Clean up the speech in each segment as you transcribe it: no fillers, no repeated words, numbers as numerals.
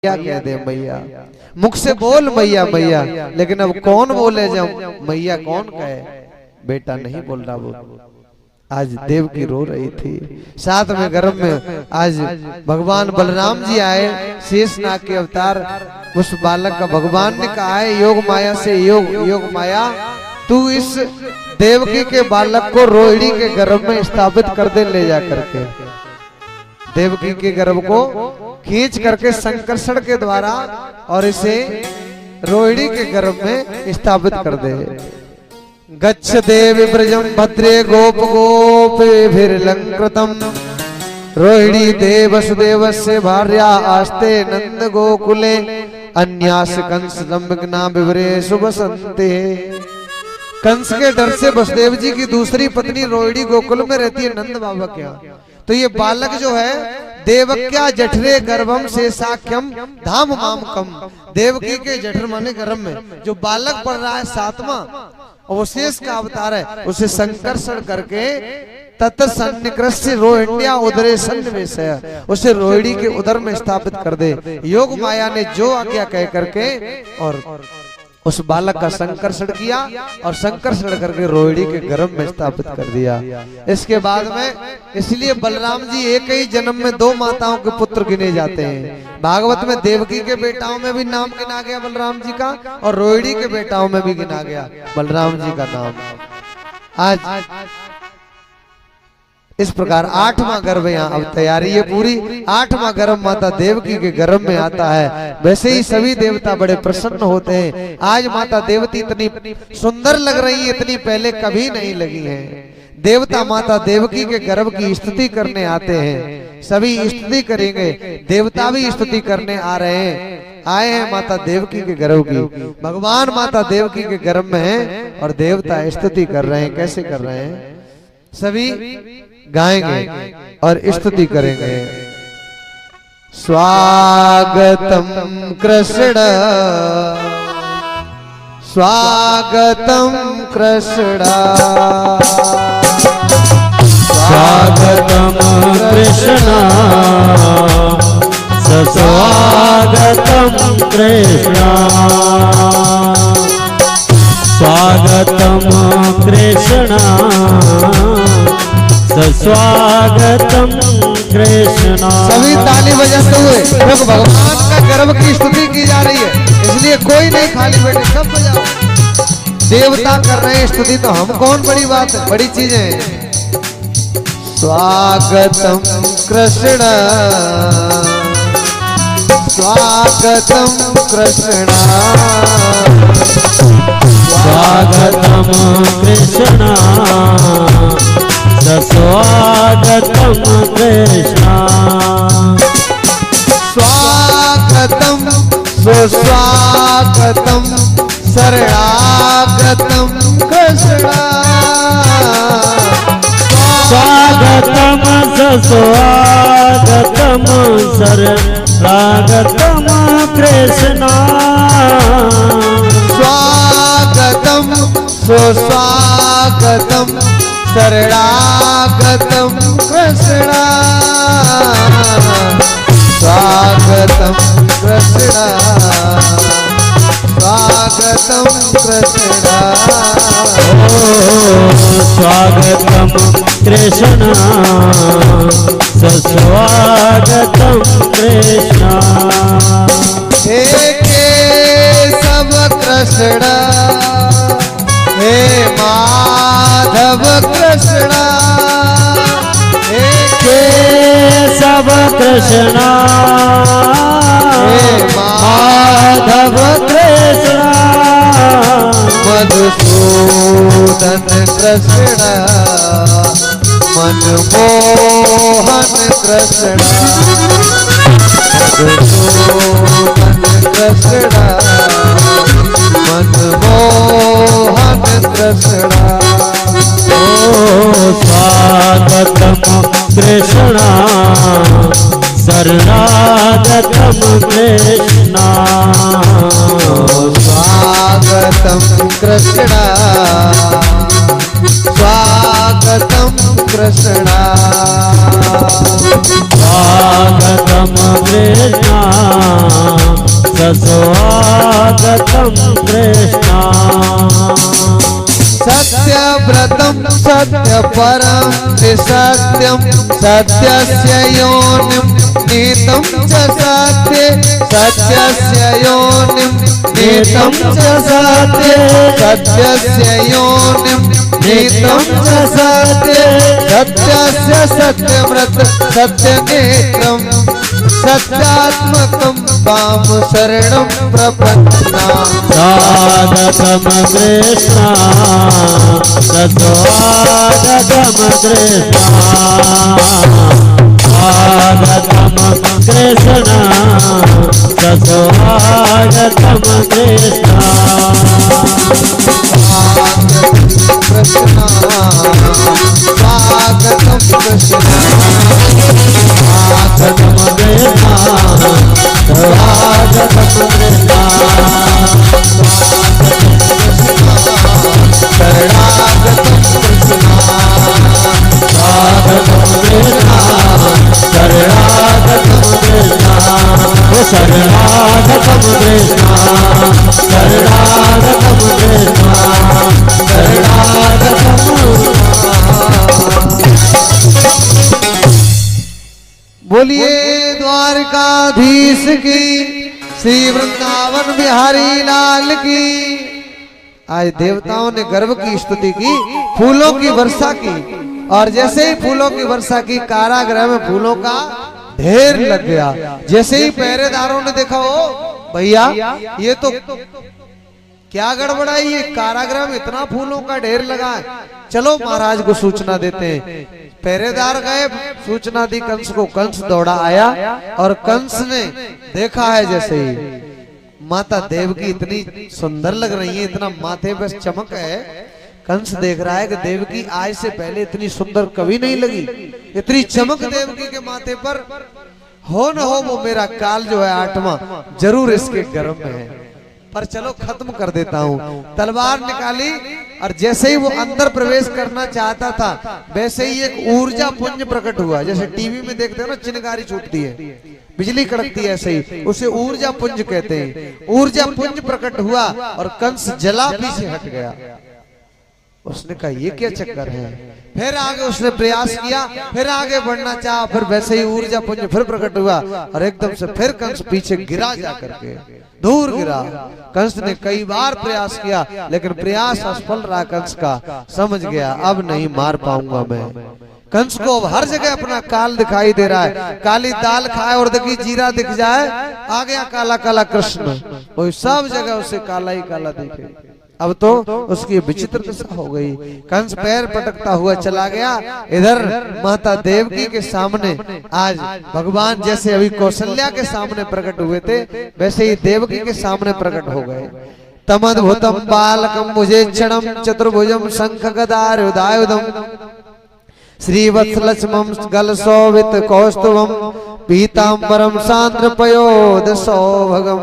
मैया कह दे मैया, मुख से बोल मैया मैया, लेकिन अब कौन बोले जब मैया कौन कहे, बेटा नहीं बोल रहा वो। आज देवकी रो रही थी, साथ में गर्भ में आज भगवान बलराम जी आए, शेषनाग के अवतार। उस बालक का भगवान ने कहा है योग माया से, योग माया तू इस देवकी के बालक को रोहिणी के गर्भ में स्थापित कर दे, ले जा करके देवकी के गर्भ को खींच करके संकर्षण के द्वारा और इसे रोहिणी के गर्भ में स्थापित कर दे। गच्छ देव ब्रजम भद्रे गोप गोपीभिर्लंकृतम रोहिणी देवसुदेवस्य भार्या आस्ते नंद गोकुले अन्यास कंस संविघ्ना विवरेषु बसन्ते। कंस के डर से वसुदेव जी की दूसरी पत्नी रोहिणी गोकुल में रहती है नंद बाबा के यहाँ। तो ये बालक जो है देवक्या जठरे गर्भम से साख्यम धाम माम कम, देवकी के जठर माने गर्भ में जो बालक पढ़ रहा है सातवां, वो शेष का अवतार है, उसे संकर्षण करके तत्सन्निकृष्य रोहिण्या उदरे सन्निवेशय, उसे रोहिणी के उदर में स्थापित कर दे। योग माया ने जो आज्ञा कह करके और उस बालक का संकर्षण किया और संकर्षण करके रोहिणी के गर्भ में स्थापित कर दिया। इसके बाद में इसलिए बलराम जी एक ही जन्म में दो माताओं के पुत्र गिने जाते हैं। भागवत में देवकी के बेटाओं में भी नाम गिना गया बलराम जी का, और रोहिणी के बेटाओं में भी गिना गया बलराम जी का नाम। आज इस प्रकार आठवां गर्भ यहाँ अब तैयारी है पूरी, आठवां गर्भ माता देवकी के गर्भ में आता है। वैसे ही सभी देवता बड़े प्रसन्न होते हैं। आज माता देवती इतनी सुंदर लग रही है, इतनी पहले कभी नहीं लगी है। देवता माता देवकी के गर्भ की स्तुति करने आते हैं, सभी स्तुति करेंगे, देवता भी स्तुति करने आ रहे हैं, आए हैं माता देवकी के गर्भ की। भगवान माता देवकी के गर्भ में है और देवता स्तुति कर रहे हैं। कैसे कर रहे हैं? सभी गाएंगे और स्तुति करेंगे। स्वागतम कृष्ण स्वागतम कृष्ण स्वागतम कृष्ण स्वागतम कृष्ण स्वागतम कृष्ण स्वागतम कृष्ण। सभी ताली बजाते हुए क्योंकि भगवान का गर्भ की स्तुति की जा रही है, इसलिए कोई नहीं खाली बैठे, सब बजाओ। देवता कर रहे हैं स्तुति, तो हम कौन बड़ी बात है, बड़ी चीज है। स्वागतम कृष्ण स्वागतम कृष्ण स्वागतम कृष्ण स्वागतम कृष्ण स्वागतम सुस्वागतम शरणागतम कृष्ण स्वागतम स्वागतम शरणागतम कृष्ण स्वागतम सुस्वागतम शरणागतम कृष्ण स्वागतम कृष्ण स्वागतम कृष्ण स्वागतम कृष्ण स्वागतम कृष्ण। हे केशव कृष्ण हे माधव कृष्ण हे केशव कृष्ण हे माधव कृष्ण मधुसूदन कृष्ण मनमोहन कृष्ण मधुसूदन कृष्ण मनमोहन कृष्ण। स्वागतम कृष्ण शरणागतम कृष्ण स्वागतम कृष्ण स्वागतम कृष्ण स्वागतम कृष्णा स्वागतम कृष्णा सत्यव्रतं सत्यपरं सत्यं सत्यस्य योनिं नीतं च सत्ये सत्यस्य योनिं नीतं च सत्ये सत्यस्य योनिं नीतं च सत्ये सत्यस्य सत्यव्रत सत्यनेत्रं सत्यात्मकं वाम शरणं प्रपन्ना स्वागतम कृष्णा स्वागतम कृष्णा स्वागतम कृष्णा स्वागतम कृष्णा कृष्णा स्वागतं कृष्णा स्वागतम कृष्णा स्वागतम कृष्णा शरणागतं कृष्णा स्वागतम कृष्णा शरणागतम कृष्णा शरणागतम कृष्णा शरणागतम कृष्णा शरणागतम बोलिए द्वारकाधीश की श्री वृंदावन बिहारी लाल की। आज देवताओं ने गर्व की स्तुति की, फूलों की वर्षा की, और जैसे ही फूलों की वर्षा की कारागृह में फूलों का ढेर लग गया। जैसे ही पहरेदारों ने देखा, ओ भैया ये तो क्या गड़बड़ाई, ये कारागृह में इतना फूलों का ढेर लगा है, चलो महाराज को सूचना देते हैं। पहरेदार गए, सूचना दी कंस को। कंस दौड़ा आया और कंस ने देखा है जैसे ही माता देवकी इतनी सुंदर लग रही है, इतना माथे पे चमक है। कंस देख रहा है कि देवकी आज से पहले इतनी सुंदर कभी नहीं लगी, इतनी चमक देवकी के माथे पर। हो न हो वो मेरा काल जो है 8वां जरूर इसके गर्भ में है, पर चलो खत्म कर देता हूँ। तलवार निकाली और जैसे ही वो अंदर प्रवेश करना चाहता था, वैसे ही एक ऊर्जा पुंज प्रकट हुआ। जैसे टीवी में देखते हो ना, चिनगारी छूटती है, बिजली कड़कती है, ऐसे ही उसे ऊर्जा पुंज कहते हैं। ऊर्जा पुंज प्रकट हुआ और कंस जला पीछे हट गया। उसने कहा ये क्या चक्कर है। फिर आगे उसने प्रयास किया, फिर आगे बढ़ना चाहा, फिर वैसे ही ऊर्जा पुंज फिर प्रकट हुआ और एकदम से फिर कंस पीछे गिरा जाकर के दूर गिरा। कंस ने कई बार प्रयास किया, लेकिन प्रयास असफल रहा कंस का। समझ गया अब नहीं मार पाऊंगा मैं। कंस को अब हर जगह अपना काल दिखाई दे रहा है। काली दाल खाए और देखी जीरा दिख जाए, आ गया काला काला कृष्ण। वही सब जगह उसे काला ही काला दिखे। अब तो उसकी विचित्र दशा हो गई। कंस पैर पटकता हुआ चला गया। इधर माता देवकी के सामने आज भगवान जैसे अभी कौशल्या के सामने प्रकट हुए थे, वैसे ही देवकी के सामने प्रकट हो गए। तमद्भुतम बालकम भुजेक्षणम चतुर्भुजम शंख गदायुधम श्रीवत्सलक्ष्मं गलशोभित कौस्तुभम पीतांबरम सांद्रपयोद सौभगम।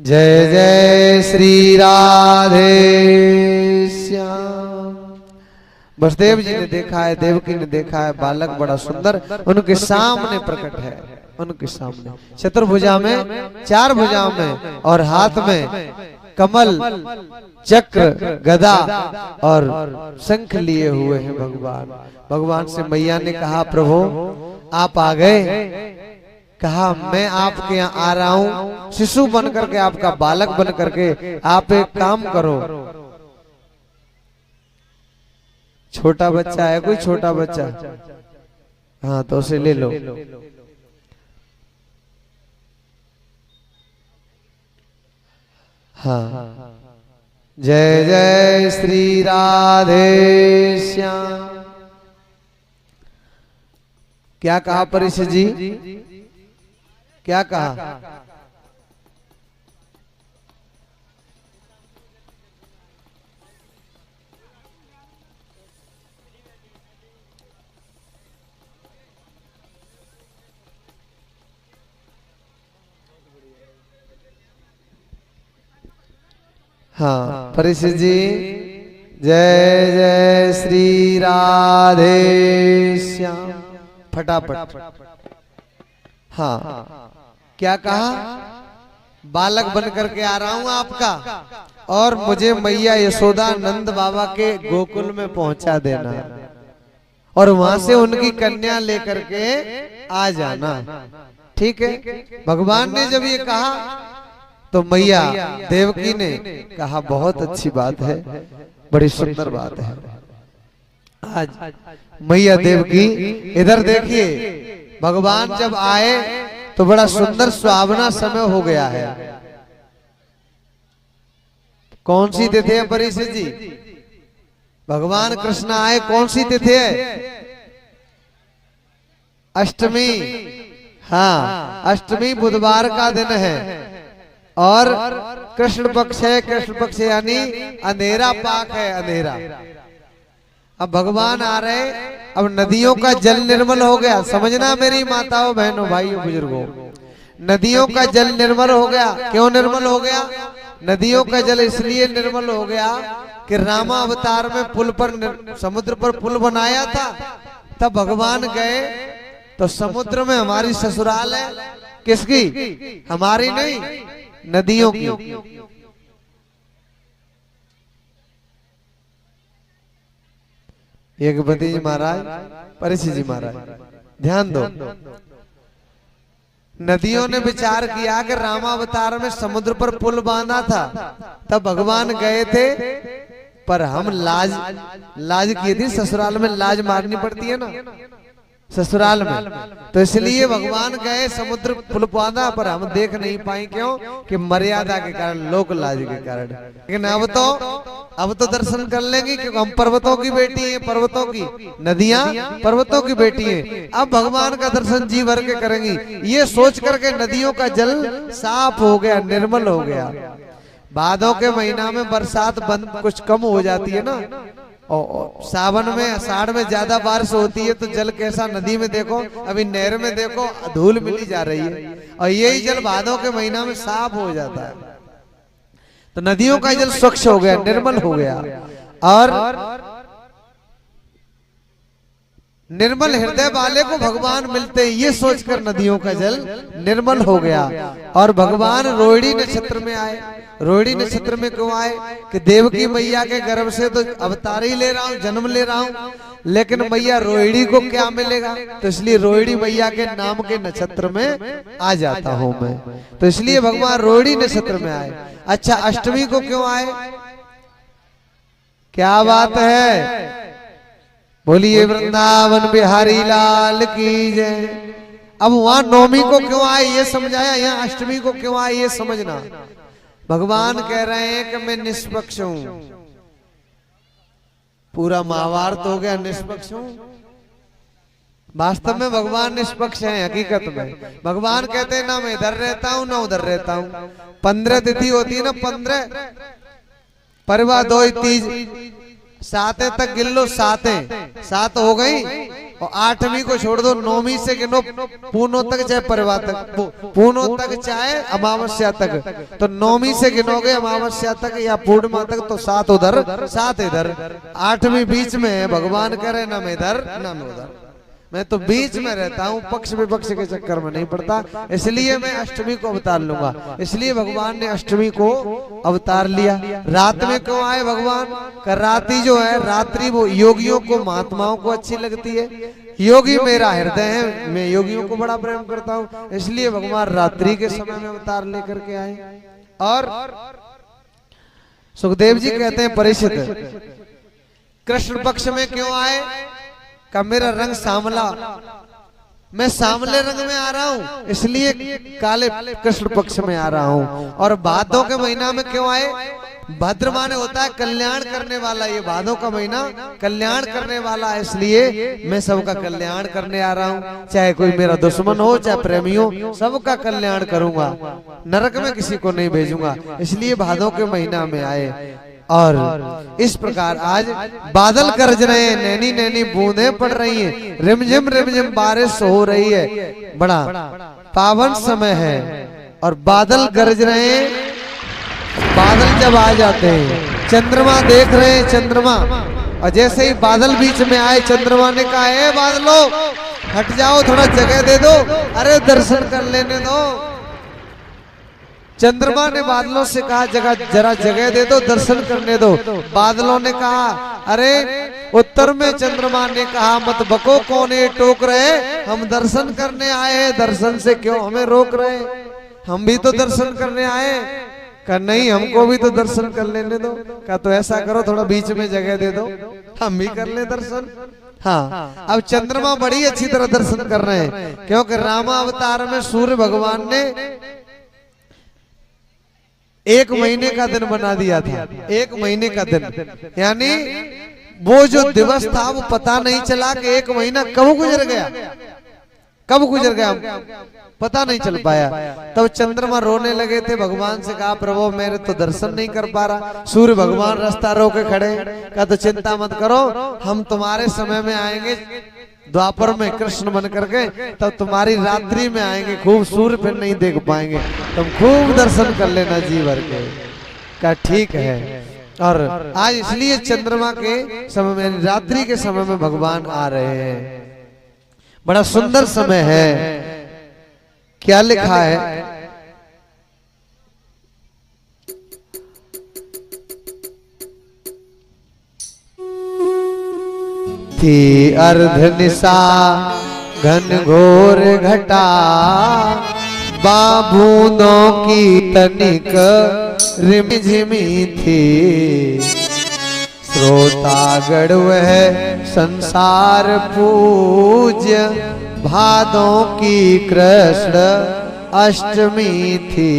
जय जय श्री राधे श्याम। वसुदेव जी ने देखा है, देवकी ने देखा है, बालक बड़ा सुंदर उनके सामने प्रकट है। उनके सामने चतुर्भुजा में, 4 भुजाओं में और हाथ में कमल, चक्र, गदा और शंख लिए हुए हैं भगवान। भगवान से मैया ने कहा प्रभु आप आ गए। कहा मैं आपके यहाँ आ रहा हूँ शिशु बन करके, आपका बालक बन करके। आप एक काम करो, छोटा बच्चा है कोई, छोटा बच्चा, हाँ तो उसे ले लो। हाँ जय जय श्री राधे श्याम। क्या कहा परीक्षित जी? क्या कहा? हाँ परीक्षित जी, जय जय श्री राधे श्याम। फटाफट। हाँ क्या कहा? बालक बन करके आ रहा हूं आपका, और मुझे मैया यशोदा नंद बाबा के गोकुल में पहुंचा देना, और वहां से उनकी कन्या लेकर के आ जाना। ठीक है। भगवान ने जब ये कहा तो मैया देवकी ने कहा बहुत अच्छी बात है, बड़ी सुंदर बात है। आज मैया देवकी इधर देखिए, भगवान जब आए तो बड़ा सुंदर सुहावना समय हो गया है। कौन सी तिथि है परीक्षित जी? भगवान कृष्ण आए कौन सी तिथि है? अष्टमी। हाँ अष्टमी बुधवार का दिन है, और कृष्ण पक्ष है। कृष्ण पक्ष यानी अंधेरा पाक है, अंधेरा। अब भगवान आ रहे, अब नदियों का जल निर्मल हो गया। समझना मेरी माताओं बहनों भाइयों बुजुर्गों, नदियों का जल निर्मल हो गया। क्यों निर्मल हो गया? नदियों का जल इसलिए निर्मल हो गया कि रामा अवतार में पुल पर, समुद्र पर पुल बनाया था, तब भगवान गए तो समुद्र में हमारी ससुराल है। किसकी? हमारी नहीं, नदियों की। यज्ञपति जी महाराज, परीक्षित जी महाराज, ध्यान दो। नदियों ने विचार किया कि रामावतार में समुद्र पर पुल बांधा था, तब भगवान गए थे, पर हम लाज की थी। ससुराल में लाज मारनी पड़ती है ना, ससुराल में, तो इसलिए भगवान गए समुद्र पुल बांधा, पर हम देख नहीं पाए। क्यों? कि मर्यादा के कारण, लोक लाज के कारण। लेकिन अब तो दर्शन कर लेंगे, क्योंकि हम पर्वतों की बेटी हैं, पर्वतों की नदियां पर्वतों की बेटी हैं। अब भगवान का दर्शन जी भर के करेंगी। ये सोच करके नदियों का जल साफ हो गया, निर्मल हो गया। भादों के महीना में बरसात बंद कुछ कम हो जाती है ना, और सावन में आषाढ़ में ज्यादा बारिश होती है, तो जल कैसा नदी में देखो, अभी नहर में देखो धूल मिली जा रही है, और यही जल भादों के महीना में साफ हो जाता है। तो नदियों का जल स्वच्छ हो गया, निर्मल हो गया, और निर्मल हृदय वाले को भगवान मिलते हैं, ये सोचकर नदियों का जल निर्मल हो गया। और भगवान रोहिणी नक्षत्र में आए। रोहिणी नक्षत्र में क्यों आए? कि देवकी मैया के गर्भ से तो अवतार ही ले रहा हूं, जन्म ले रहा हूं, लेकिन मैया रोहिणी को क्या मिलेगा? तो इसलिए रोहिणी मैया के नाम के नक्षत्र में आ जाता हूं मैं, तो इसलिए भगवान रोहिणी नक्षत्र में आए। अच्छा अष्टमी को क्यों आए? क्या बात है, बोलिए वृंदावन बिहारी लाल की जय। अब वहां नौमी को क्यों आए ये समझाया, यहाँ अष्टमी को क्यों आए ये समझना। भगवान कह रहे हैं कि मैं निष्पक्ष हूं। पूरा महाभारत हो गया निष्पक्ष हूं। वास्तव में भगवान निष्पक्ष हैं। हकीकत में भगवान कहते हैं ना मैं इधर रहता हूं ना उधर रहता हूं। 15 तिथि होती है ना, 15 परवा दो तीज, 7 तक गिन लो, 7 हो गई, और 8वीं को छोड़ दो, 9वीं से गिनो पूर्णों तक, चाहे परवा तक, पूर्णों तक चाहे अमावस्या तक। तो 9वीं से गिनोगे अमावस्या तक या पूर्णिमा तक, तो 7 उधर 7 इधर, 8वीं बीच में है। भगवान करे ना मैं इधर ना मैं उधर, मैं तो बीच में रहता हूँ, पक्ष विपक्ष के चक्कर में नहीं पड़ता। इसलिए मैं अष्टमी को अवतार लूंगा। इसलिए भगवान ने अष्टमी को अवतार लिया। रात में क्यों आए भगवान? रात्रि जो है, रात्रि वो योगियों को, महात्माओं को अच्छी लगती है। योगी मेरा हृदय है, मैं योगियों को बड़ा प्रेम करता हूँ, इसलिए भगवान रात्रि के समय में अवतार लेकर के आए। और सुखदेव जी कहते हैं परीक्षित कृष्ण पक्ष में क्यों आए? का मेरा रंग सांवला, मैं सांवले रंग में आ रहा हूं, इसलिए काले कृष्ण पक्ष में आ रहा हूं। और भादों के महीना में क्यों आए? भाद्र माने होता है कल्याण करने वाला। ये भादों का महीना कल्याण करने वाला है, इसलिए मैं सबका कल्याण करने आ रहा हूँ। चाहे कोई मेरा दुश्मन हो चाहे प्रेमी हो, सबका कल्याण करूंगा, नरक में किसी को नहीं भेजूंगा। इसलिए भादों के महीना में आए। और इस प्रकार आज बादल गरज रहे हैं, नैनी नैनी बूंदें पड़ रही हैं, रिमझिम बारिश हो रही है। बड़ा पावन समय है और बादल गरज रहे हैं। बादल जब आ जाते हैं, चंद्रमा देख रहे हैं, चंद्रमा, और जैसे ही बादल बीच में आए, चंद्रमा ने कहा है बादलों हट जाओ, थोड़ा जगह दे दो, अरे दर्शन कर लेने दो। चंद्रमा ने बादलों से कहा जरा जगह दे दो, दर्शन करने दो। बादलों ने कहा अरे, उत्तर में चंद्रमा ने कहा मत बको, कौन ये टोक रहे, हम दर्शन करने आए हैं, दर्शन से क्यों हमें रोक रहे, हम भी तो दर्शन करने आए। कहा नहीं, हमको भी तो दर्शन कर लेने दो। कहा तो ऐसा करो, थोड़ा बीच में जगह दे दो, हम भी कर ले दर्शन। हाँ, अब चंद्रमा बड़ी अच्छी तरह दर्शन कर रहे हैं, क्योंकि रामा अवतार में सूर्य भगवान ने 1 महीने का दिन बना दिया था। 1 महीने का दिन, यानी वो जो दिवस था वो पता नहीं चला कि 1 महीना कब गुजर गया, कब गुजर गया पता नहीं चल पाया। तब चंद्रमा रोने लगे थे, भगवान से कहा प्रभु मेरे तो दर्शन नहीं कर पा रहा। सूर्य भगवान रास्ता रोके खड़े, कहा तो चिंता मत करो, हम तुम्हारे समय में आएंगे, द्वापर में कृष्ण बन करके, तब तुम्हारी रात्रि में आएंगे, खूब सूर्य फिर नहीं देख पाएंगे, तुम खूब दर्शन कर लेना जी भर के। कहा ठीक है। और आज इसलिए चंद्रमा के समय में, रात्रि के समय में भगवान आ रहे हैं। बड़ा सुंदर समय है। क्या लिखा है, थी अर्ध निशा घन घोर घटा, बाबूनों की तनिक रिमझिमी थी, श्रोतागढ़ वह संसार पूज्य, भादों की कृष्ण अष्टमी थी,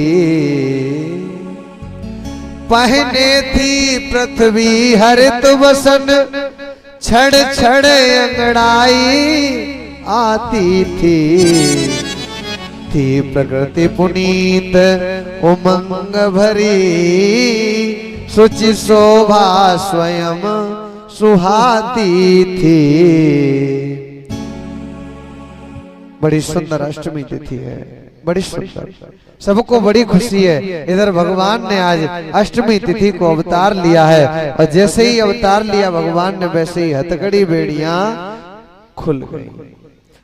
पहने थी पृथ्वी हरित वसन, छड़ छड़ अंगड़ाई आती थी प्रकृति पुनीत उमंग भरी, शुचि शोभा स्वयं सुहाती थी। बड़ी सुंदर अष्टमी तिथि है, बड़ी सुंदर, सबको बड़ी खुशी है। इधर भगवान ने आज अष्टमी तिथि को अवतार लिया है, और जैसे ही अवतार लिया भगवान ने, वैसे ही हथकड़ी बेड़ियां खुल गई।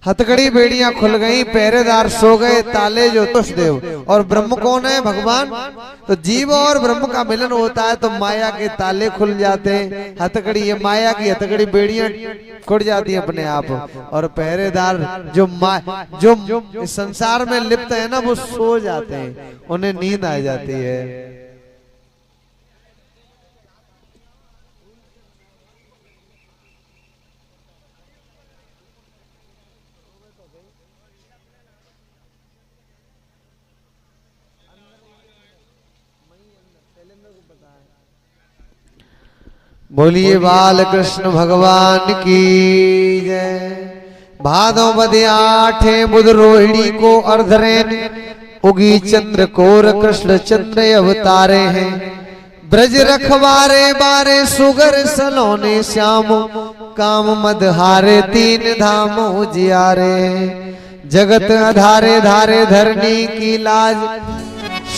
हथकड़ी बेड़ियां खुल गई, पहरेदार सो गए, ताले जो देव। और ब्रह्म कौन है? भगवान। तो जीव और ब्रह्म का मिलन होता है तो माया के ताले खुल जाते हैं। हथकड़ी, ये माया की हथकड़ी बेड़ियां खुल जाती है अपने आप, और पहरेदार जो इस संसार में लिप्त है ना, वो सो जाते हैं, उन्हें नींद आ जाती है। बोलिए बाल कृष्ण भगवान की जय। भादों बदे आठे बुध रोहिणी को अर्धरेन, उगी चंद्र कोर कृष्ण चंद्र अवतारे हैं। ब्रज रखवारे बारे सुगर सलोने श्याम, काम मदहारे तीन धाम उजियारे हैं। जगत अधारे धारे धरनी की लाज,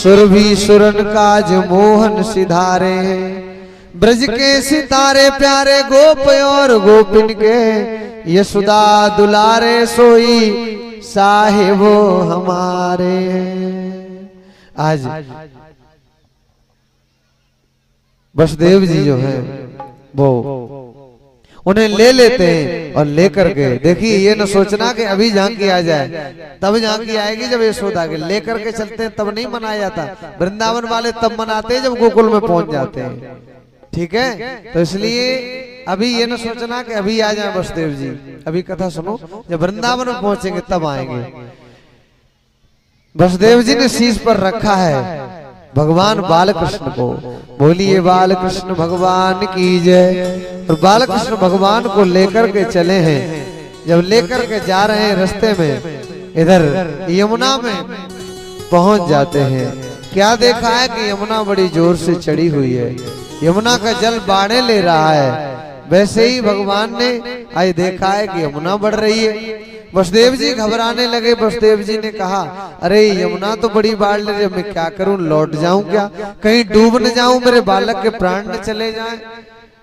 सुर भी सुरन काज मोहन सिधारे हैं। ब्रज के सितारे प्यारे गोप और गोपिन के, यशोदा दुलारे सोई साहिबो हमारे। आज वसुदेव जी जो है वो उन्हें ले लेते हैं, और लेकर के, देखिए ये न सोचना कि अभी झांकी आ जाए, तब झांकी आएगी जब यशोदा के लेकर के चलते हैं, तब नहीं मनाया जाता। वृंदावन वाले तब मनाते हैं जब गोकुल में पहुंच जाते हैं, ठीक है। तो इसलिए अभी ये न सोचना कि अभी आ जाए वसुदेव जी, अभी कथा सुनो, जब वृंदावन में पहुंचेंगे तब आएंगे। वसुदेव जी ने शीश पर रखा है भगवान बालकृष्ण को। बोलिए बालकृष्ण भगवान की जय। और बालकृष्ण भगवान को लेकर के चले हैं। जब लेकर के जा रहे हैं रास्ते में इधर यमुना में पहुंच जाते हैं। क्या देखा है कि यमुना बड़ी जोर से चढ़ी हुई है, यमुना का जल बाढ़े ले रहा है। वैसे ही भगवान ने आज देखा है कि यमुना बढ़ रही है। वसुदेव जी घबराने लगे। वसुदेव जी ने कहा, अरे यमुना तो बड़ी बाढ़ ले रही है, मैं क्या करूं, लौट जाऊं क्या, कहीं डूब न जाऊं, मेरे बालक के प्राण न चले जाएं।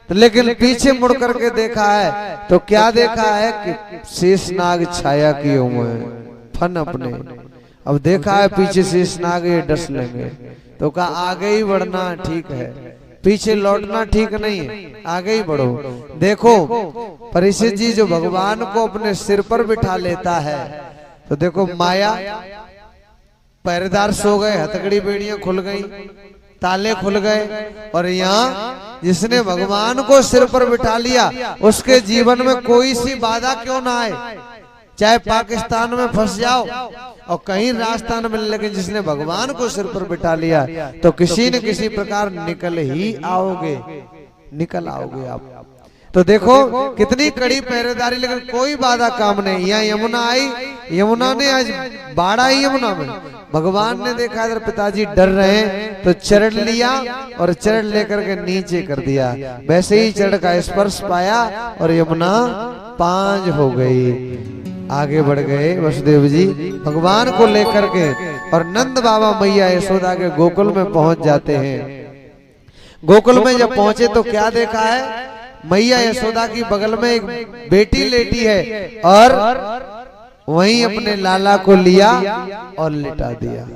तो लेकिन पीछे मुड़ करके देखा है तो क्या देखा है कि शेषनाग छाया किए हुए हैं फन अपने। अब देखा है पीछे शेषनाग ये डस लेंगे, तो कहा आगे ही बढ़ना ठीक है, पीछे लौटना ठीक नहीं है, आगे ही बढ़ो। देखो परीक्षित जी जो भगवान को अपने सिर पर बिठा लेता है तो देखो माया, पहरेदार सो गए, हथकड़ी बेड़ियां खुल गई, ताले खुल गए। और यहाँ जिसने भगवान को सिर पर बिठा लिया उसके जीवन में कोई सी बाधा क्यों ना आए, चाहे पाकिस्तान में फंस जाओ और कहीं रास्ता न मिले, लेकिन जिसने भगवान को सिर पर बिठा लिया तो किसी न किसी प्रकार निकल ही आओगे, निकल आओगे आप। तो देखो कितनी कड़ी पहरेदारी, लेकिन कोई बाधा काम नहीं। यहाँ यमुना आई, यमुना ने आज बाढ़ आई यमुना में। भगवान ने देखा इधर पिताजी डर रहे हैं तो चरण लिया और चरण लेकर के नीचे कर दिया। वैसे ही चरण का स्पर्श पाया और यमुना पांज हो गई। आगे बढ़ गए वसुदेव जी भगवान को लेकर के और नंद बाबा मैया यशोदा के गोकुल में पहुंच जाते हैं। गोकुल में जब पहुंचे तो क्या देखा है, मैया यशोदा की बगल में एक बेटी लेटी है और वहीं अपने लाला को लिया और लिटा दिया।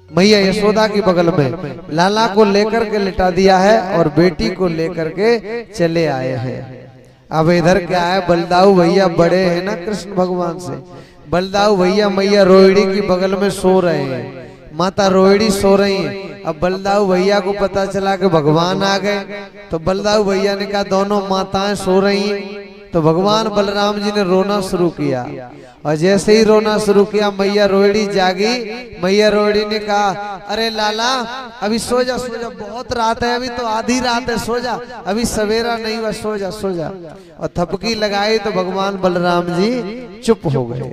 मैया यशोदा की बगल में लाला को लेकर के लिटा दिया है और बेटी को लेकर के चले आए हैं। अब इधर क्या है, बलदाऊ भैया बड़े हैं ना कृष्ण भगवान से। बलदाऊ भैया मैया रोहिणी की बगल में सो रहे हैं, माता रोहिणी सो रही हैं। अब बलदाऊ भैया को पता चला कि भगवान आ गए तो बलदाऊ भैया ने कहा दोनों माताएं सो रही हैं। तो भगवान बलराम जी ने रोना शुरू किया और जैसे ही रोना शुरू किया मैया रोहिणी जागी। मैया रोहिणी ने कहा, अरे लाला अभी सो जा, सो जा, बहुत रात है, अभी तो आधी रात है, सो जा, अभी सवेरा नहीं हुआ, सो जा सो जा। और थपकी लगाई तो भगवान बलराम जी चुप हो गए।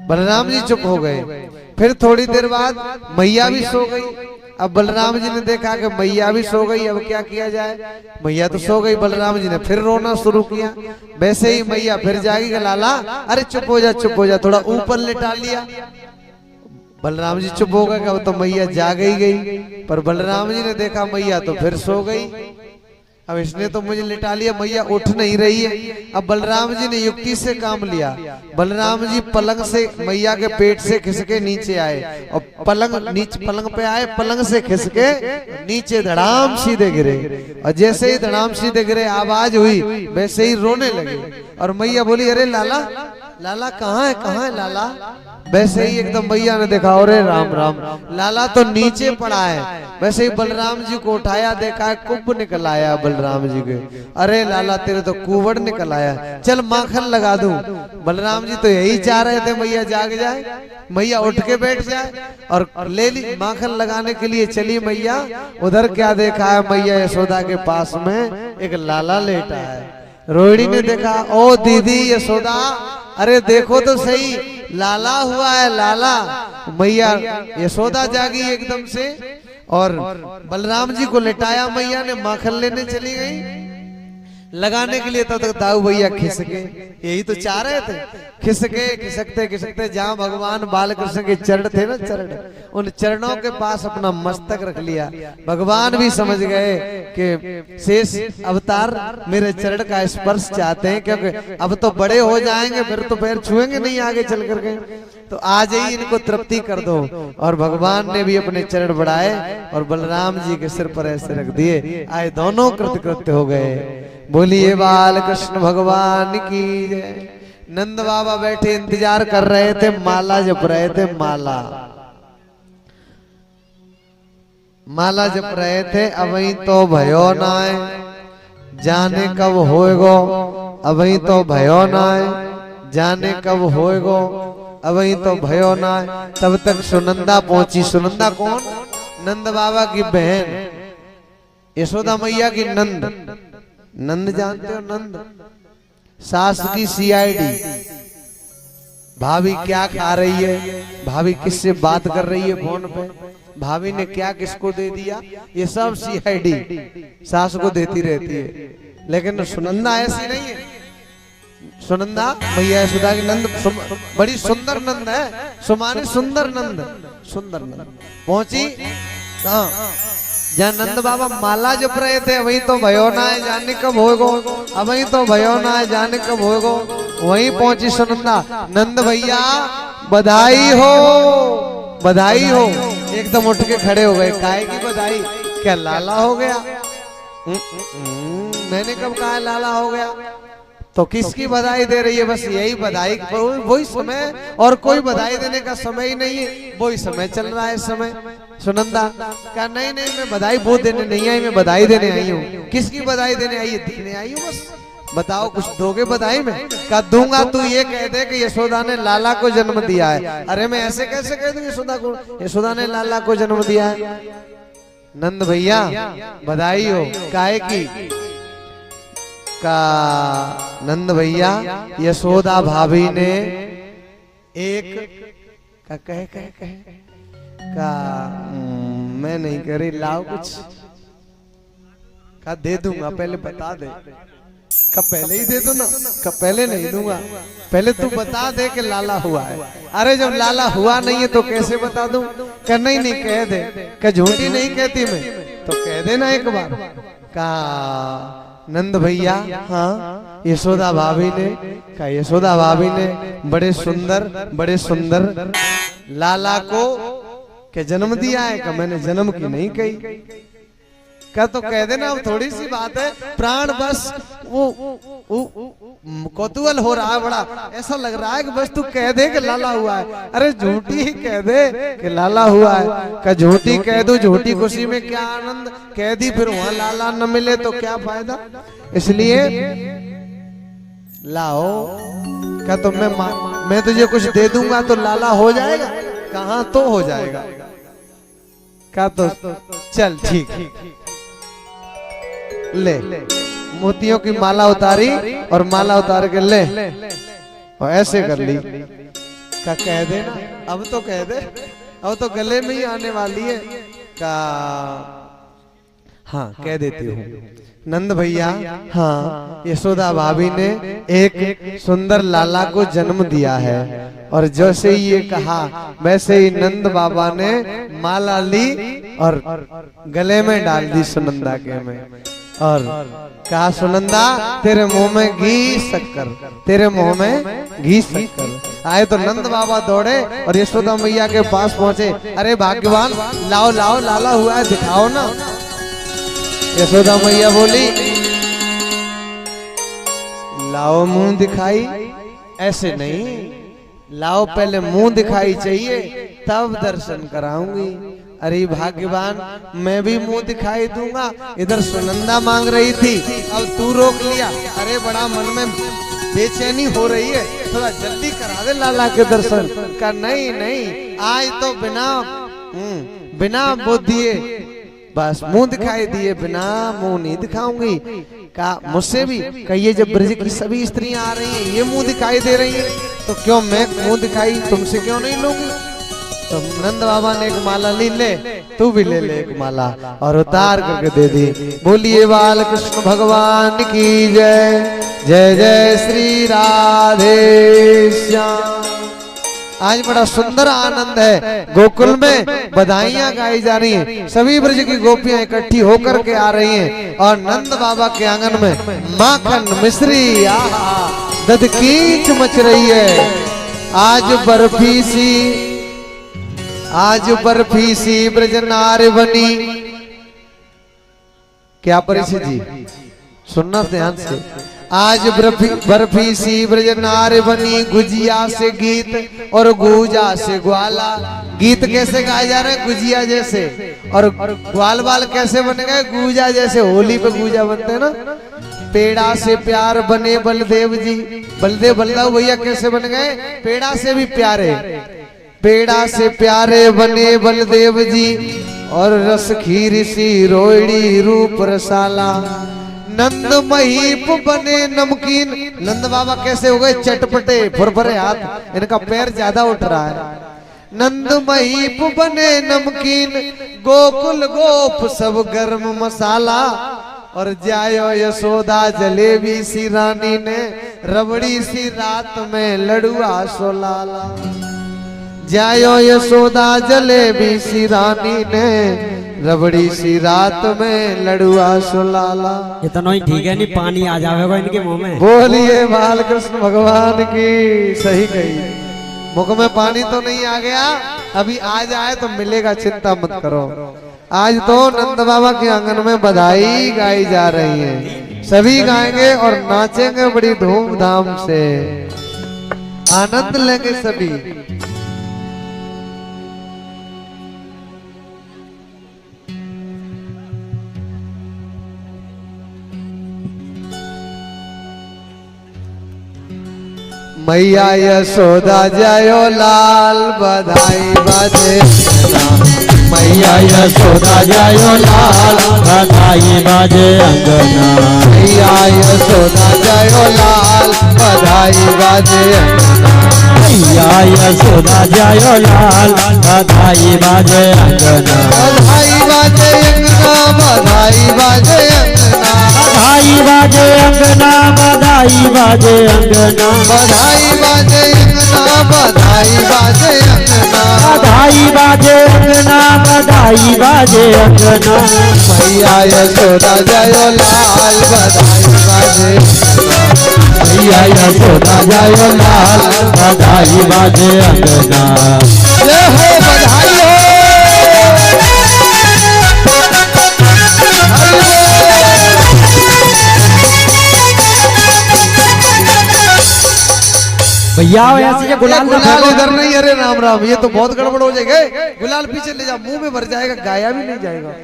बलराम जी चुप हो गए। फिर थोड़ी देर बाद मैया भी सो गई। अब बलराम जी ने देखा कि मैया भी सो गई, अब क्या किया जाए, मैया तो सो गई। बलराम जी ने फिर रोना शुरू किया। वैसे ही मैया फिर जागी कि लाला अरे चुप हो जा, चुप हो जा, थोड़ा ऊपर लिटा लिया। बलराम जी चुप हो गए, अब तो मैया जाग ही गई। पर बलराम जी ने देखा मैया तो फिर सो गई। अब इसने तो मुझे लिटा लिया, मैया उठ नहीं रही है। अब बलराम जी ने युक्ति से काम लिया। बलराम जी पलंग से मैया के पेट से खिसके नीचे आए और पलंग पे आए, पलंग से खिसके नीचे धड़ाम सीधे गिरे। और जैसे ही धड़ाम सीधे गिरे आवाज हुई वैसे ही रोने लगे। और मैया बोली, अरे लाला लाला कहाँ है लाला। वैसे ही एकदम मैया ने देखा, अरे राम राम, लाला तो नीचे पड़ा है। वैसे ही बलराम जी को उठाया, देखा है कुंभ निकल आया बलराम जी के। अरे लाला तेरे तो कुंवड़ निकल आया, चल माखन लगा दूं। बलराम जी तो यही चाह रहे थे मैया जाग जाए, मैया उठ के बैठ जाए और ले ली माखन लगाने के लिए चली मैया। उधर क्या देखा है, मैया यशोदा के पास में एक लाला लेटा है। रोहिणी ने देखा, ओ दीदी यशोदा, अरे देखो तो सही, लाला हुआ है लाला। मैया यशोदा जागी एकदम से और बलराम जी को लिटाया। मैया ने माखन लेने चली गई लगाने के लिए, तब तक दाऊ भैया खिसके। यही तो चाह रहे थे, खिसके खिसकते खिसकते जहाँ भगवान बालकृष्ण के चरण थे ना, चरण, उन चरणों के पास अपना मस्तक रख लिया। भगवान भी समझ गए कि शेष अवतार मेरे चरण का स्पर्श चाहते हैं, क्योंकि अब तो बड़े हो जाएंगे, फिर तो पैर छुएंगे नहीं आगे चल करके, तो आज ही इनको तृप्ति कर दो। और भगवान ने भी अपने चरण बढ़ाए और बलराम जी के सिर पर ऐसे रख दिए। आए दोनों कृतकृत्य हो गए। बोलिए बाल कृष्ण भगवान की जय। नंद बाबा बैठे इंतजार कर रहे थे, माला जप रहे थे। माला जप रहे थे। अबही तो भयो ना है, जाने कब होएगो। अबही तो भयो ना है, जाने कब होएगो। अबही तो भयो ना है। तब तक सुनंदा पहुंची। सुनंदा कौन? नंद बाबा की बहन यशोदा मैया की नंद, नंद जानते हो नंद, सास की सीआईडी, भाभी क्या खा रही है, भाभी किससे बात कर रही है फोन पे, भाभी ने क्या किसको दे दिया, ये सब सीआईडी सास को देती रहती है। लेकिन सुनंदा ऐसी नहीं है। सुनंदा भैया यशोदा की नंद बड़ी सुंदर नंद है, सुमानी सुंदर नंद, सुंदर नंद पहुंची जहाँ नंद बाबा माला जप रहे थे, वही तो भयो ना है जाने कब होगो, अब वही तो भयो ना है जाने कब होगो, वहीं पहुंची सुनंदा। नंद भैया बधाई हो, बधाई हो। एकदम उठ के खड़े हो गए, काहे की बधाई, क्या लाला हो गया? मैंने कब कहा लाला हो गया? तो किसकी बधाई दे रही है? बस यही बधाई, वही समय, और कोई बधाई देने का समय ही नहीं है, वही समय चल रहा है इस समय। सुनंदा कहा नहीं नहीं, मैं बधाई वो देने नहीं आई, मैं बधाई देने आई हूँ। किसकी बधाई देने आई है? देने आई हूँ बस। बताओ कुछ दोगे बधाई में? कहा दूंगा, तू ये कह दे कि यशोदा ने लाला को जन्म दिया है। अरे मैं ऐसे कैसे कह दूं यशोदा को, यशोदा ने लाला को जन्म दिया है? नंद भैया बधाई हो। काहे की? का नंद भैया यशोदा भाभी ने एक का कहे कहे कहे का मैं नहीं कह रही, लाओ कुछ का दे दूंगा, पहले बता दे। कब पहले ही दे दो ना, कब पहले नहीं दूंगा, पहले तू बता दे कि लाला हुआ है। अरे जब लाला हुआ नहीं है तो कैसे बता दूं? क्या नहीं नहीं कह दे, क्या झूठी नहीं कहती मैं, तो कह देना एक बार। कहा नंद भैया हाँ यशोदा भाभी ने, कहा यशोदा भाभी ने बड़े सुंदर लाला को क्या जन्म दिया है? का मैंने जन्म की नहीं कही। क्या तो कह देना, अब थोड़ी सी बात है, प्राण बस वो कौतूहल हो रहा है बड़ा, ऐसा लग रहा है कि बस तू कह दे कि लाला हुआ है। अरे झूठी ही कह दे कि लाला हुआ है। क्या झूठी कह दो, झूठी खुशी में क्या आनंद, कह दी फिर वहां लाला न मिले तो क्या फायदा, इसलिए लाओ। क्या तो मैं तुझे कुछ दे दूंगा तो लाला हो जाएगा? कहां तो हो जाएगा। क्या तो चल ठीक, ले मोतियों की माला उतारी और माला उतार के ले और ऐसे कर ली। का कह दे ना, अब तो कह दे, अब तो गले में ही आने वाली है। का हाँ कह देती हूँ। नंद भैया हाँ यशोदा भाभी ने एक सुंदर लाला को जन्म दिया है, और जैसे ही ये कहा वैसे ही नंद बाबा ने माला ली और गले में डाल दी सुनंदा के में, और कहा सुनंदा तेरे मुंह में घी शक्कर, तेरे मुंह में घी शक्कर। आए तो नंद बाबा दौड़े और यशोदा मैया के पास पहुंचे। अरे भाग्यवान, लाओ लाओ लाला हुआ है, दिखाओ ना। यशोदा मैया बोली लाओ मुंह दिखाई, ऐसे नहीं, लाओ पहले मुंह दिखाई चाहिए तब दर्शन कराऊंगी। अरे भाग्यवान, मैं भी मुंह दिखाई दूंगा, इधर सुनंदा मांग रही थी, अब तू रोक लिया। अरे बड़ा मन में बेचैनी हो रही है, थोड़ा जल्दी करा दे लाला के दर्शन। का नहीं नहीं, आज तो बिना वो दिए, बस मुंह दिखाई दिए बिना मुंह नहीं दिखाऊंगी। का मुझसे भी कहिए, जब ब्रज की सभी स्त्रियां आ रही हैं, ये मुंह दिखाई दे रही हैं, तो क्यों मैं मुंह दिखाई तुमसे क्यों नहीं लूंगी? तो नंद बाबा ने एक माला ली, ले तू भी ले ले एक माला, और उतार करके दे दी। बोलिए बाल कृष्ण भगवान की जय, जय जय श्री राधे श्याम। आज बड़ा सुंदर आनंद है, गोकुल में बधाइयां गाई जा रही हैं, सभी ब्रज की गोपियां इकट्ठी होकर के आ रही हैं, और नंद बाबा के आंगन में माखन मिश्री दध कीच मच रही है। आज बर्फी सी ब्रज नार बनी। क्या परिषद जी, सुनना ध्यान से। आज बर्फी सी ब्रज नार बनी, गुजिया से गीत और गुजा से ग्वाला। गीत कैसे गाए जा रहे हैं? गुजिया जैसे, और ग्वाल बाल कैसे बन गए? गुजा जैसे। होली पे गुजा बनते हैं ना। पेड़ा से प्यार बने बलदेव जी, बलदेव बलदाऊ भैया कैसे बन गए? पेड़ा से भी प्यारे। पेड़ा से प्यारे बने बलदेव जी और रस खीर सी रोहिणी रूप रसाला। नंद महीप बने नमकीन। नंद बाबा कैसे हो गए चटपटे फुरफुरे हाथ, इनका पैर ज्यादा उठ रहा है। नंद महीप बने नमकीन, गोकुल गोप सब गर्म मसाला। और जायो यशोदा जलेबी सी रानी ने, रबड़ी सी रात में लड़ुआ सोलाला। जायो यशोदा जलेबी सी रानी ने, रबड़ी सी रात में लड़ुआ सुलाला। इतना ही ठीक है, नहीं पानी आ जाएगा इनके मुंह में। बोलिए बाल कृष्ण भगवान की। सही कही, मुख में पानी तो नहीं आ गया, अभी आ जाए तो मिलेगा, चिंता मत करो। आज तो नंद बाबा के आंगन में बधाई गाई जा रही है, सभी गाएंगे और नाचेंगे बड़ी धूमधाम से, आनंद लेंगे सभी। मैया यशोदा जयो लाल बधाई बाजे अंगना। मैया यशोदा जयो लाल बधाई बाजे अंगना। मैया यशोदा जयो लाल बधाई बाजे अंगना। मैया यशोदा जयो लाल बधाई बाजे अंगना। बधाई बाजे अंगना, बधाई बाजे अंगना। बधाई बाजे अंगना, बधाई बाजे अंगना। बधाई बाजे अंगना, बधाई बाजे अंगना। बधाई बाजे अंगना, बधाई बाजे अंगना। मैया यशोदा जयो लाल बधाई बाजे अंगना। मैया यशोदा जयो लाल बधाई बाजे अंगना। जय हो, बधाई हो। भैया ऐसे गुलाल इधर नहीं, अरे राम राम, ये तो बहुत गड़बड़ हो जाएगा। गुलाल पीछे ले जा, मुंह में भर जाएगा, गाया भी नहीं जाएगा।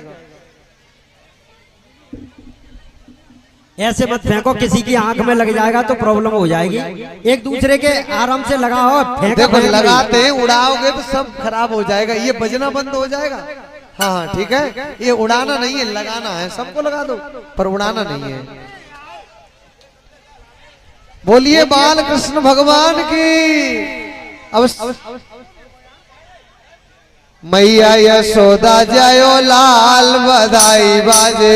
ऐसे मत फेंको, किसी की आंख में लग जाएगा तो प्रॉब्लम हो जाएगी। एक दूसरे के आराम से लगाओ, देखो लगाते हैं, उड़ाओगे तो सब खराब हो जाएगा, ये बजना बंद हो जाएगा। हाँ हाँ ठीक है, ये उड़ाना नहीं है, लगाना है। सबको लगा दो पर उड़ाना नहीं है। बोलिए बाल कृष्ण भगवान की। अब मैया यशोदा जयो लाल बधाई बाजे।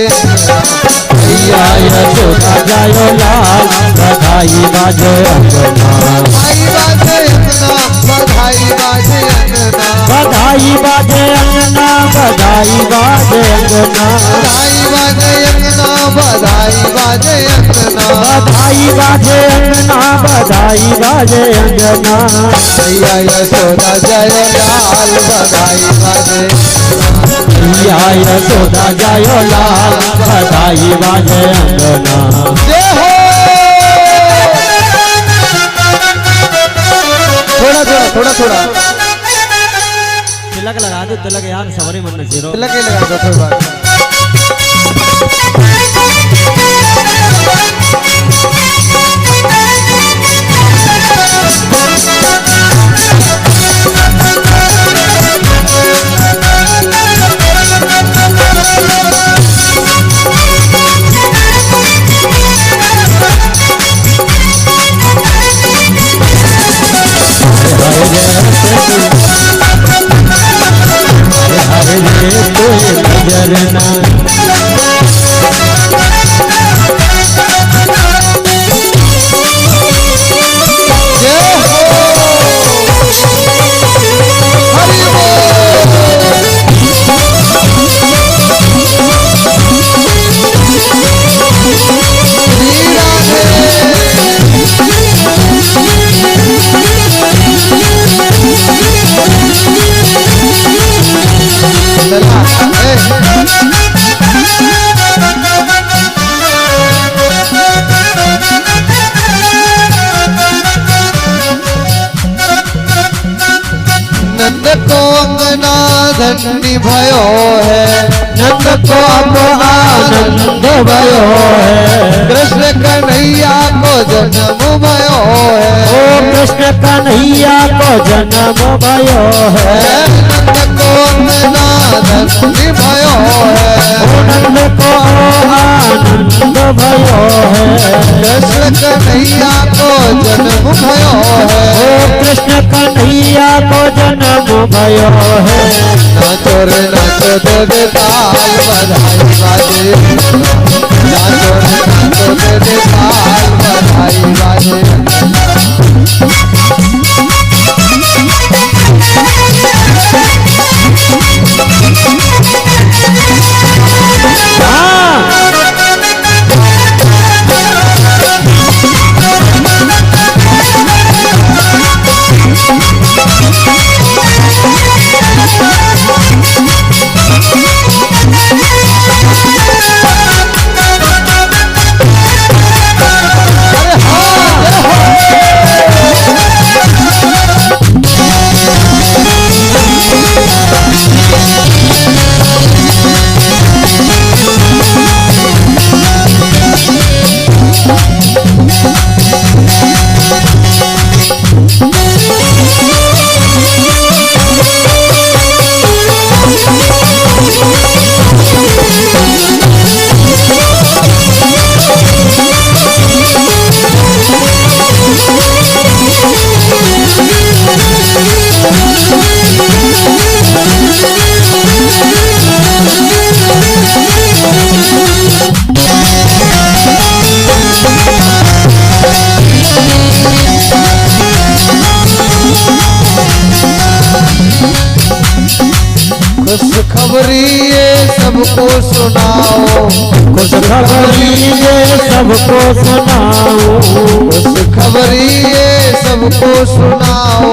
मैया यशोदा जयो लाल बधाई बाजे अंगना। बधाई बाजे अंगना, बधाई बाजे अंगना। बधाई बाजे अंगना, बधाई बाजे अंगना। बधाई बाजे अंगना, बधाई बाजे अंगना। बधाई बाजे अंगना, बधाई बाजे अंगना। मैया यशोदा जयो लाल बधाई बाजे। मैया यशोदा जयो लाल बधाई बाजे अंगना। जय हो। थोड़ा थोड़ा थोड़ा थोड़ा तिलक लगा दो, तिलक यार, सवरे मन में जीरो तिलक ही लगा दो, कोई बात नहीं। नंद को अंगना धन्य भयो है, नंद को अब आनंद भयो है। कृष्ण कन्हैया को जन्म भयो है। कृष्ण कन्हैया को जन्म भयो है। नंद को नादन भयो है। नंद को आनंद भयो है। कृष्ण कन्हैया को जन्म भयो है। ओ कृष्ण कन्हैया को जन्म भयो है। नाचो रे नाचो दे दे ताल बधाई बाजे। नाचो रे नाचो दे दे ताल बधाई बाजे। खुशखबरी ये सबको सुनाओ। खुशखबरी ये सबको सुनाओ। खुशखबरी ये सबको सुनाओ।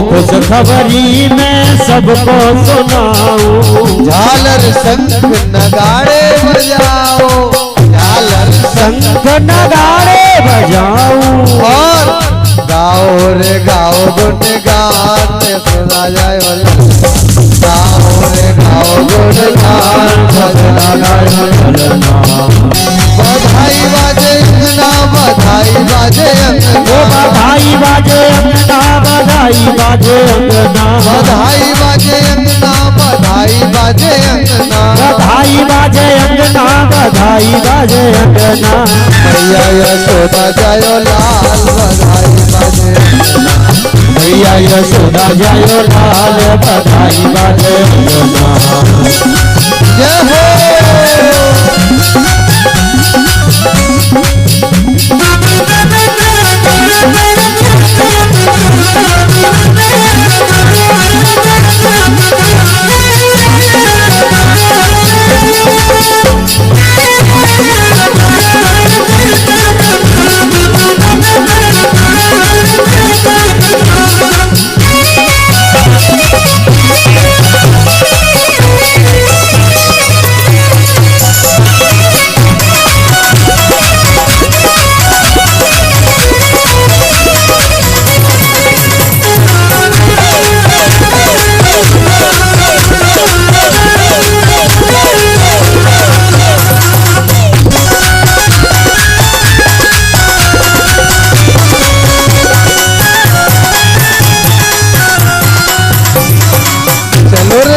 खुशखबरी में सबको सुनाओ। झालर शंख नगाड़े बजाओ। झालर शंख नगाड़े बजाओ। और गाओ रे गाओ गुणगान सुना जाए भजन। गाओ रे गाओ गुणगान भजना गाए। बधाई बाजे अंगना बधाई बाजे अंगना। बधाई बाजे अंगना बधाई बाजे अंगना। बधाई बाजे अंगना बधाई बाजे अंगना। बधाई बाजे अंगना बधाई बाजे अंगना। मैया यशोदा जयो लाल बधाई बाजे अंगना। मैया यशोदा जयो लाल बधाई बाजे अंगना। जय हो।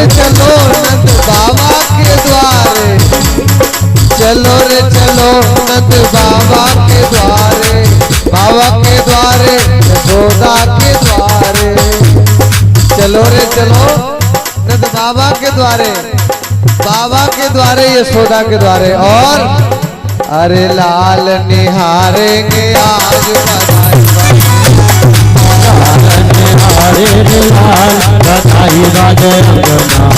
चलो नंद बाबा के द्वारे। चलो रे चलो नंद बाबा के द्वारे। बाबा के द्वारे यशोदा के द्वारे। चलो रे चलो नंद बाबा के द्वारे। बाबा के द्वारे यशोदा के द्वारे। और अरे लाल निहारेंगे आज बधाई हरे लाल बधाई बाजे अंगना।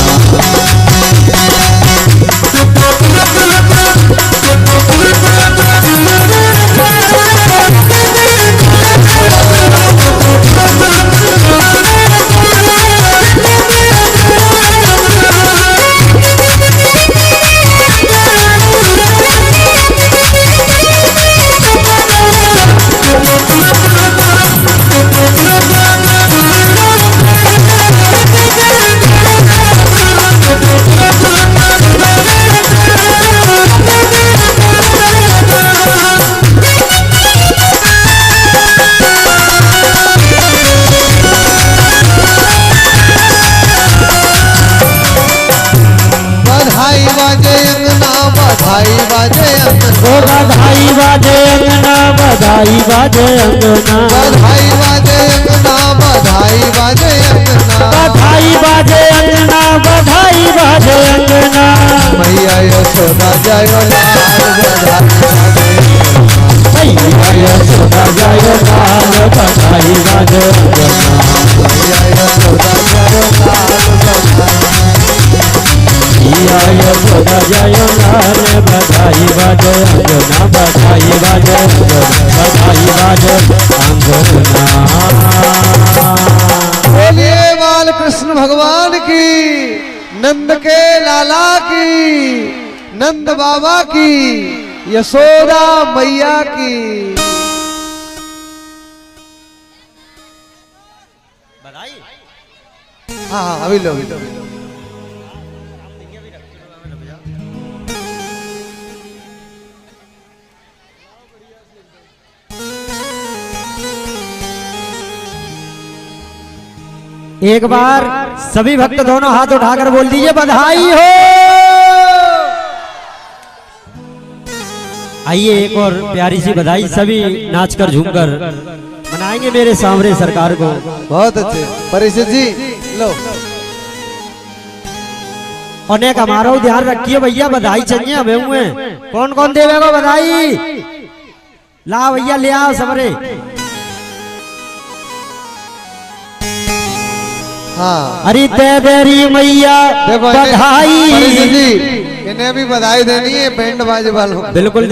बधाई बाजे अंगना बधाई बाजे अंगना बधाई बाजे अंगना बधाई बाजे अंगना बधाई बाजे अंगना मैया यशोदा जय लाल बधाई मैया यशोदा जय लाल बधाई बाजे अंगना मैया यशोदा जय लाल मैया यशोदा जय लाल बधाई बाजे अंगना बधाई बाजे अंगना बधाई बाजे अंगना। बोलिए बाल कृष्ण भगवान की, नंद के लाला की, नंद बाबा की, यशोदा मैया की। हाँ हाँ अभी लो। एक बार सभी भक्त दोनों हाथ उठाकर बोल दीजिए बधाई हो। आइए एक और प्यारी सी बधाई सभी नाचकर झूमकर मनाएंगे मेरे सांवरे सरकार को। बहुत अच्छे परिषद जी लो। और एक हमारा ध्यान रखिए भैया, बधाई चाहिए हमें हुए। कौन कौन देवेगा बधाई? ला भैया ले आओ सबरे। हाँ अरे तेरी मैया देखो बधाई परिषद जी इन्हें भी बधाई देनी है बैंड बाजे वालों को। बिल्कुल